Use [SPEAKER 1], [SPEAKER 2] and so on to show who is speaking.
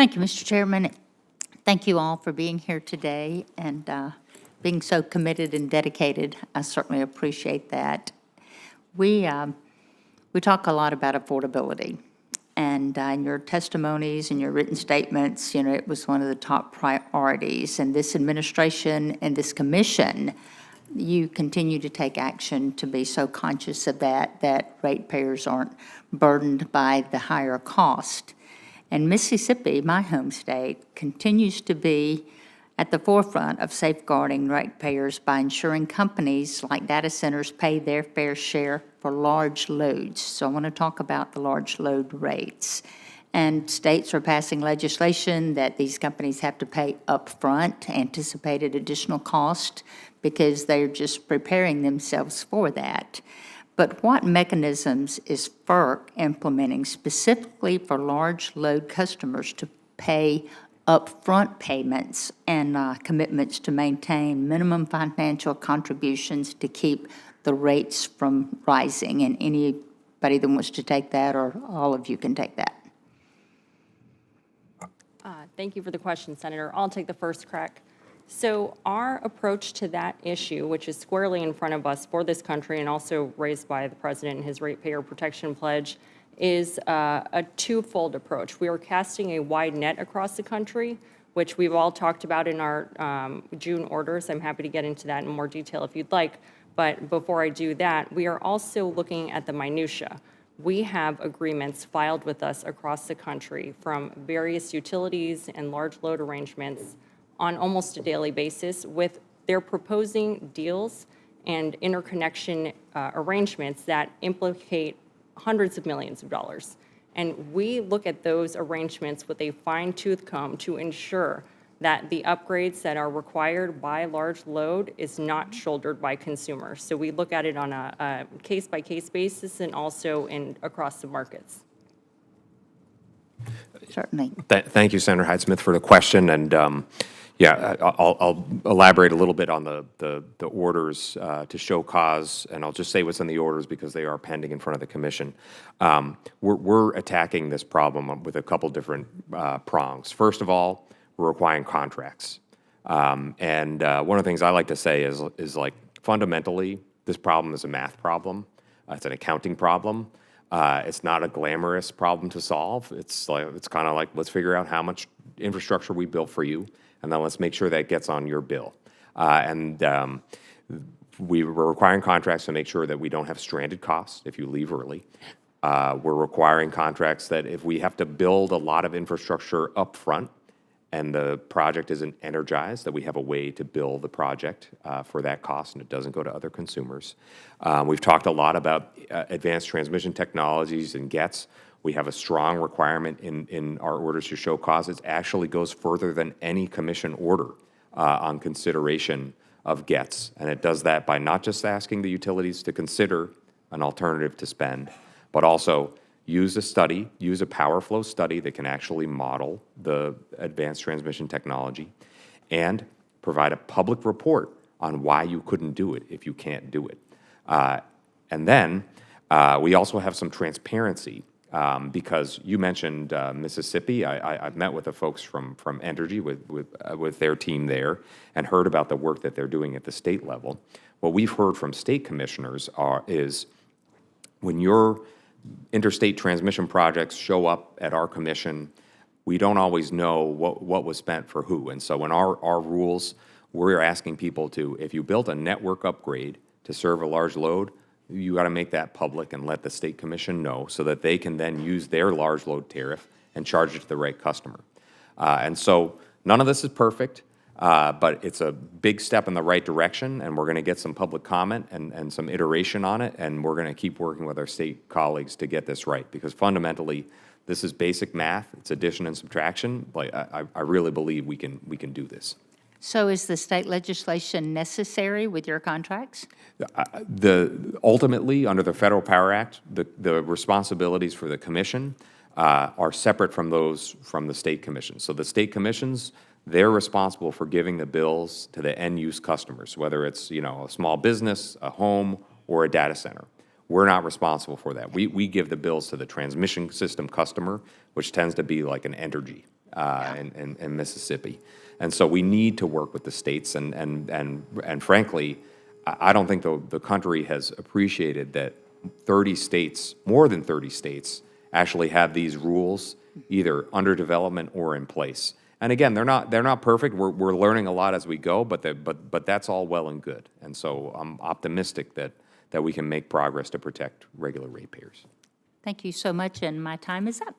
[SPEAKER 1] Thank you, Mr. Chairman. Thank you all for being here today and being so committed and dedicated. I certainly appreciate that. We talk a lot about affordability, and in your testimonies and your written statements, you know, it was one of the top priorities. And this administration and this commission, you continue to take action to be so conscious of that ratepayers aren't burdened by the higher cost. And Mississippi, my home state, continues to be at the forefront of safeguarding ratepayers by ensuring companies like data centers pay their fair share for large loads. So I want to talk about the large load rates. And states are passing legislation that these companies have to pay upfront anticipated additional cost because they're just preparing themselves for that. But what mechanisms is FERC implementing specifically for large load customers to pay upfront payments and commitments to maintain minimum financial contributions to keep the rates from rising? And anybody that wants to take that, or all of you can take that.
[SPEAKER 2] Thank you for the question, Senator. I'll take the first crack. So our approach to that issue, which is squarely in front of us for this country and also raised by the President in his ratepayer protection pledge, is a twofold approach. We are casting a wide net across the country, which we've all talked about in our June orders. I'm happy to get into that in more detail if you'd like. But before I do that, we are also looking at the minutia. We have agreements filed with us across the country from various utilities and large load arrangements on almost a daily basis with their proposing deals and interconnection arrangements that implicate hundreds of millions of dollars. And we look at those arrangements with a fine-tooth comb to ensure that the upgrades that are required by large load is not shouldered by consumers. So we look at it on a case-by-case basis and also across the markets.
[SPEAKER 1] Certainly.
[SPEAKER 3] Thank you, Senator Hyde-Smith, for the question. And yeah, I'll elaborate a little bit on the orders to show cause, and I'll just say what's in the orders because they are pending in front of the commission. We're attacking this problem with a couple different prongs. First of all, we're requiring contracts. And one of the things I like to say is like fundamentally, this problem is a math problem. It's an accounting problem. It's not a glamorous problem to solve. It's kind of like, let's figure out how much infrastructure we built for you, and then let's make sure that gets on your bill. We were requiring contracts to make sure that we don't have stranded costs if you leave early. We're requiring contracts that if we have to build a lot of infrastructure up front and the project isn't energized, that we have a way to bill the project for that cost and it doesn't go to other consumers. We've talked a lot about advanced transmission technologies and GETs. We have a strong requirement in our orders to show cause. It actually goes further than any commission order on consideration of GETs. And it does that by not just asking the utilities to consider an alternative to spend, but also use a power flow study that can actually model the advanced transmission technology and provide a public report on why you couldn't do it if you can't do it. And then we also have some transparency because you mentioned Mississippi. I've met with the folks from Entergy with their team there and heard about the work that they're doing at the state level. What we've heard from state commissioners is when your interstate transmission projects show up at our commission, we don't always know what was spent for who. And so in our rules, we're asking people to, if you built a network upgrade to serve a large load, you got to make that public and let the state commission know so that they can then use their large load tariff and charge it to the right customer. And so none of this is perfect, but it's a big step in the right direction, and we're going to get some public comment and some iteration on it, and we're going to keep working with our state colleagues to get this right, because fundamentally, this is basic math. It's addition and subtraction. Like I really believe we can do this.
[SPEAKER 1] So is the state legislation necessary with your contracts?
[SPEAKER 3] Ultimately, under the Federal Power Act, the responsibilities for the commission are separate from those from the state commissions. So the state commissions, they're responsible for giving the bills to the end-use customers, whether it's a small business, a home, or a data center. We're not responsible for that. We give the bills to the transmission system customer, which tends to be like an Entergy. in Mississippi. And so we need to work with the states, and frankly, I don't think the country has appreciated that 30 states, more than 30 states, actually have these rules either under development or in place. And again, they're not perfect. We're learning a lot as we go, but that's all well and good. And so I'm optimistic that we can make progress to protect regular ratepayers.
[SPEAKER 1] Thank you so much, and my time is up.